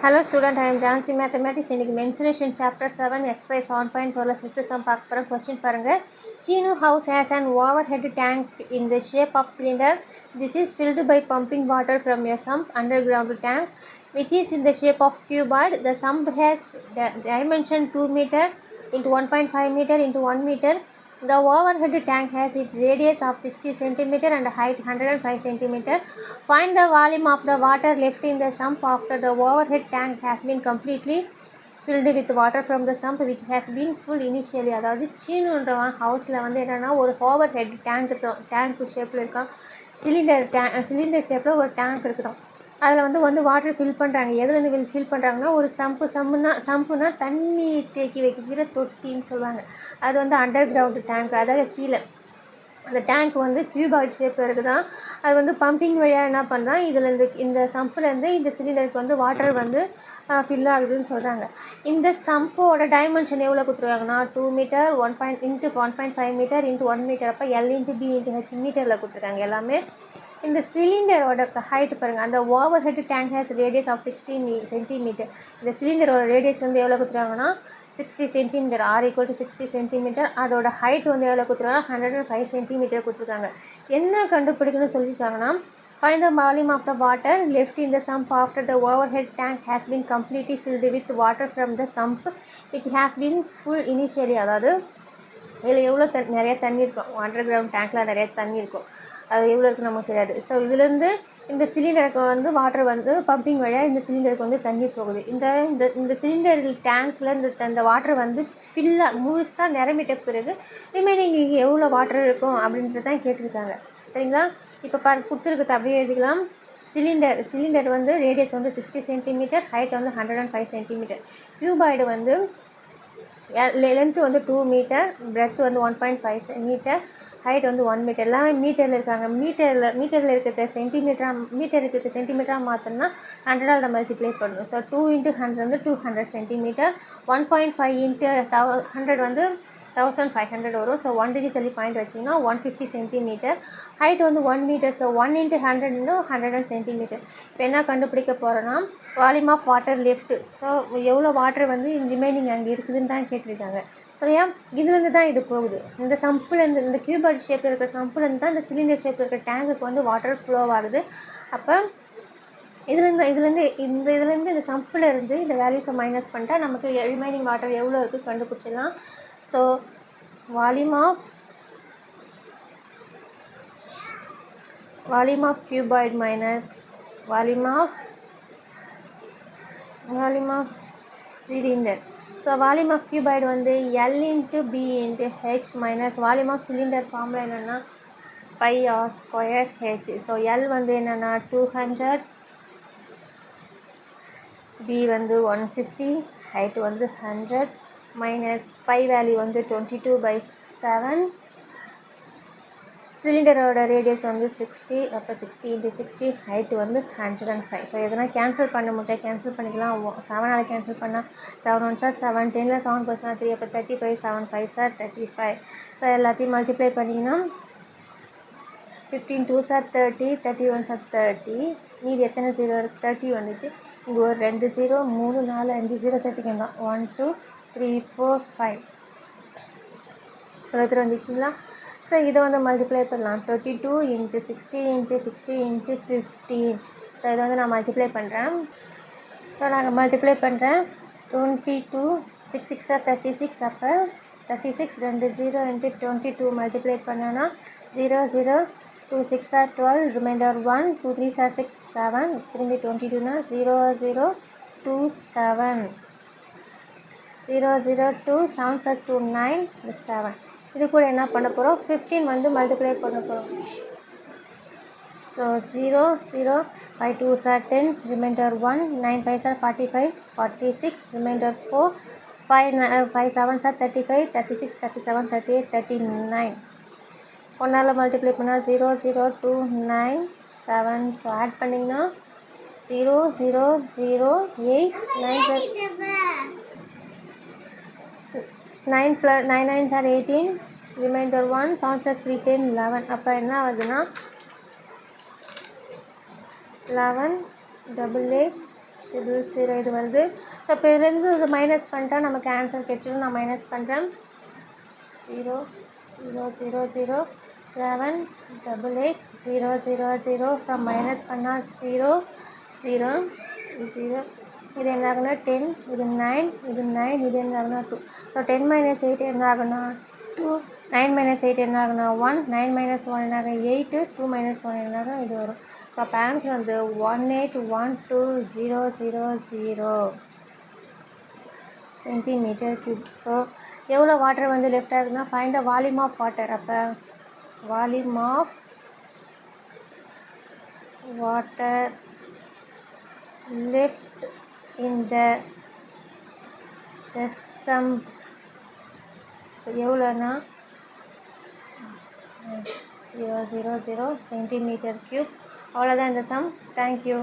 Hello student, I am Jansi Mathematics. இன்னைக்கு mensuration chapter 7 exercise 7.4 fifth sum பார்க்க போறோம். Question பாருங்க. Chinu house has an overhead tank in the shape of cylinder. This is filled by pumping water from a sump underground tank which is in the shape of cuboid. The sump has dimension 2 meter into 1.5 meter into 1 meter. The overhead tank has its radius of 60 cm and height 105 cm. Find the volume of the water left in the sump after the overhead tank has been completely filled with water from the sump which has been full initially. அதாவது சீனுன்றவன் ஹவுஸில் வந்து என்னென்னா ஒரு over head tank ஷேப்பில் இருக்கான். Cylinder ஷேப்பில் ஒரு tank இருக்கட்டும். அதில் வந்து வாட்டர் ஃபில் பண்ணுறாங்க. எதுலேருந்து ஃபில் பண்ணுறாங்கன்னா ஒரு சம்புனா தண்ணி தேக்கி வைக்கிற தொட்டின்னு சொல்லுவாங்க. அது வந்து அண்டர் கிரவுண்டு டேங்க், அதாவது கீழே அந்த டேங்க் வந்து கியூபாய்ட் ஷேப்பில் இருக்குதான். அது வந்து பம்பிங் வழியாக என்ன பண்ணுறான், இந்த சம்புலேருந்து இந்த சிலிண்டருக்கு வந்து வாட்டர் வந்து ஃபில் ஆகுதுன்னு சொல்கிறாங்க. இந்த சம்போட டைமென்ஷன் எவ்வளோ கொடுத்துருக்காங்கன்னா 2 மீட்டர் 1.5 மீட்டர் இன்ட்டு 1 மீட்டர். அப்போ L into B into H மீட்டரில் கொடுத்துருக்காங்க எல்லாமே. இந்த சிலிண்டரோட ஹைட் பாருங்கள். அந்த over head tank has radius of 60 centimetre. இந்த சிலிண்டரோட ரேடியஸ் வந்து எவ்வளோ கொடுத்துருக்காங்கன்னா 60 சென்டிமீட்டர், R = 60 சென்டிமீட்டர். அதோட ஹைட் வந்து எவ்வளோ கொடுத்துருக்காங்கன்னா 105 சென்டிமீட்டர் கொடுத்துருக்காங்க. என்ன கண்டுபிடிக்கணும்னு சொல்லியிருக்காங்கன்னா find the volume of the water left in the sump after the overhead tank has been completely filled with water from the sump which has been full initially. அதாவது இதில் எவ்வளோ நிறைய தண்ணி இருக்கும், அண்டர் கிரவுண்ட் டேங்க்கில் நிறைய தண்ணி இருக்கும். அது எவ்வளோ இருக்குன்னு நமக்கு தெரியாது. ஸோ இதுலேருந்து இந்த சிலிண்டருக்கு வந்து வாட்டர் வந்து பம்பிங் வழியாக இந்த சிலிண்டருக்கு வந்து தண்ணி போகுது. இந்த சிலிண்டர் டேங்க்கில் இந்த வாட்டர் வந்து முழுசாக நிரம்பிட்ட பிறகு ரிமைனிங் எவ்வளோ வாட்டர் இருக்கும் அப்படின்றது தான் கேட்டிருக்காங்க. சரிங்களா? இப்போ கொடுத்துருக்குது அப்படியே எழுதிக்கலாம். சிலிண்டர் வந்து ரேடியஸ் வந்து 60 சென்டிமீட்டர், ஹைட் வந்து 105 சென்டிமீட்டர். கியூபாய்டு வந்து லென்த்து வந்து 2 மீட்டர், பிரெத் வந்து 1.5 மீட்டர், ஹைட் வந்து 1 மீட்டர். எல்லாமே மீட்டரில் இருக்காங்க. மீட்டரில் இருக்கிற சென்டிமீட்டராக மாற்றணும்னா 100ஆல் மல்டிப்ளை பண்ணணும். ஸோ 2 × 100 வந்து 200 சென்டிமீட்டர். 1.5 × 100 வந்து 1500 வரும். ஸோ 1 டிஜிட் தள்ளி பாயிண்ட் வச்சிங்கன்னா 150 சென்டிமீட்டர். ஹைட் வந்து 1 மீட்டர். So 1 × 100 100 centimetre. இப்போ என்ன கண்டுபிடிக்க போகிறோன்னா volume of water left. So எவ்வளோ வாட்டர் வந்து ரிமைனிங் அங்கே இருக்குதுன்னு தான் கேட்டிருக்காங்க. சரியா? இதுலேருந்து தான் இது போகுது. இந்த சம்புலேருந்து, இந்த கியூபாய்ட் ஷேப்பில் இருக்கிற சம்புலேருந்து தான் இந்த சிலிண்டர் ஷேப்பில் இருக்கிற டேங்குக்கு வந்து வாட்டர் ஃப்ளோ ஆகுது. அப்போ இதுலேருந்து இந்த சம்பில் இருந்து இந்த வேல்யூஸை மைனஸ் பண்ணிட்டா நமக்கு ரிமைனிங் வாட்டர் எவ்வளோ இருக்குது கண்டுபிடிச்சிடலாம். So volume of cuboid minus volume of cylinder. So volume of cuboid வந்து L × B × H minus volume of cylinder formula என்னென்னா πr²H. ஸோ L வந்து என்னென்னா 200, B வந்து 150, ஹைட் வந்து 100 மைனஸ் பை வேல்யூ வந்து 22/7. சிலிண்டரோட ரேடியஸ் வந்து 60, அப்போ 60 × 60, ஹைட் வந்து 105. ஸோ எதனா கேன்சல் பண்ண முடிச்சா கேன்சல் பண்ணிக்கலாம். 7ஆல் கேன்சல் பண்ணால் 7 1 சார் 7, 10ல் 7 போச்சுன்னா 3, அப்போ 35, 7 5 சார் 35. ஸோ எல்லாத்தையும் மல்டிப்ளை பண்ணிங்கன்னா 15 2 சார் 30, 31 சார் 30. மீதி எத்தனை 0 இருக்குது? 30 வந்துச்சு. இங்கே ஒரு 2 0, 3 4 5 0 சேர்த்துக்கலாம். 1 2 3 4 5 23 வந்துச்சுங்களா? ஸோ இதை வந்து மல்டிப்ளை பண்ணலாம். 32 × 60 × 60 × 15. ஸோ இதை வந்து நான் மல்டிப்ளை பண்ணுறேன். ஸோ நாங்கள் மல்டிப்ளை பண்ணுறேன். 22 6 6 36, அப்போ 36 2 0 × 22 மல்டிப்ளை பண்ணோன்னா 0 0 2 6 12, ரிமைண்டர் 1, 2 3 6 7, திரும்பி 22னா 0 0 2 7 0 0 2 7 + 2 9 7. இது கூட என்ன பண்ண போகிறோம்? 15 வந்து மல்டிப்ளை பண்ண போகிறோம். So 0 0 5 2 10, remainder 1, 9 5 45, 46, remainder 4, 5 7 35, 36 37 38 39. 1ஆல் மல்டிப்ளை பண்ணால் 0 0 2 9 7. ஸோ ஆட் பண்ணிங்கன்னா 0 0 0 8 9 + 9 9 சார் 18, ரிமைண்டர் 1, 7 + 3 10 11. அப்போ என்ன ஆகுதுன்னா 11 8 8 ட்ரிபிள் 0 இது வருது. ஸோ இப்போ இதுலேருந்து இது மைனஸ் பண்ணிட்டா நமக்கு ஆன்சர் கிடைச்சிடும். நான் மைனஸ் பண்ணுறேன். 0 0 0 0 11 88 0 0 0. ஸோ மைனஸ் பண்ணால் 0 0 0. இது என்ன ஆகுனா 10, இது 9, இது 9, இது என்ன ஆகுனா 2. ஸோ 10 - 8 என்ன ஆகுனா 2, 9 - 8 என்ன ஆகுனா 1, 9 - 1 என்ன ஆகும் 8, 2 - 1 என்ன ஆகும் இது வரும். ஸோ அப்போ ஆன்சர் வந்து 1812000 சென்டிமீட்டர் கியூப். ஸோ எவ்வளோ வாட்டர் வந்து லெஃப்ட் ஆகுதுன்னா find the volume of water. அப்போ volume of water left in the sum எவ்வளோனா 000 சென்டிமீட்டர் கியூப். அவ்வளோதான் இந்த சம். தேங்க்யூ.